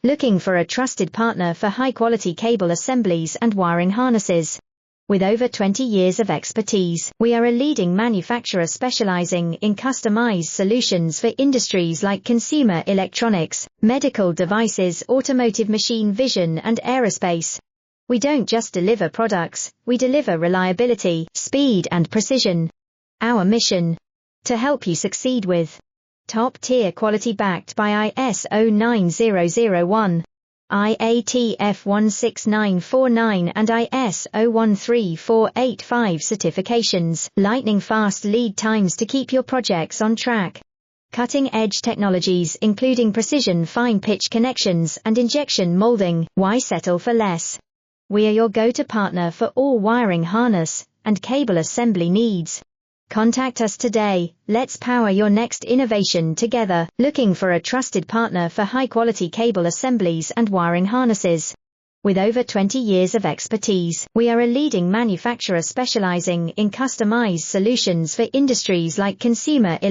Looking for a trusted partner for high-quality cable assemblies and wiring harnesses? With over 20 years of expertise, we are a leading manufacturer specializing in customized solutions for industries like consumer electronics, medical devices, automotive, machine vision, and aerospace. We don't just deliver products, we deliver reliability, speed, and precision. Our mission: to help you succeed with top-tier quality backed by ISO 9001. IATF 16949 and ISO 13485 certifications, lightning-fast lead times to keep your projects on track. Cutting-edge technologies including precision fine-pitch connections and injection molding. Why settle for less? We are your go-to partner for all wiring harness and cable assembly needs. Contact us today. Let's power your next innovation together. Looking for a trusted partner for high-quality cable assemblies and wiring harnesses? With over 20 years of expertise, we are a leading manufacturer specializing in customized solutions for industries like consumer electronics.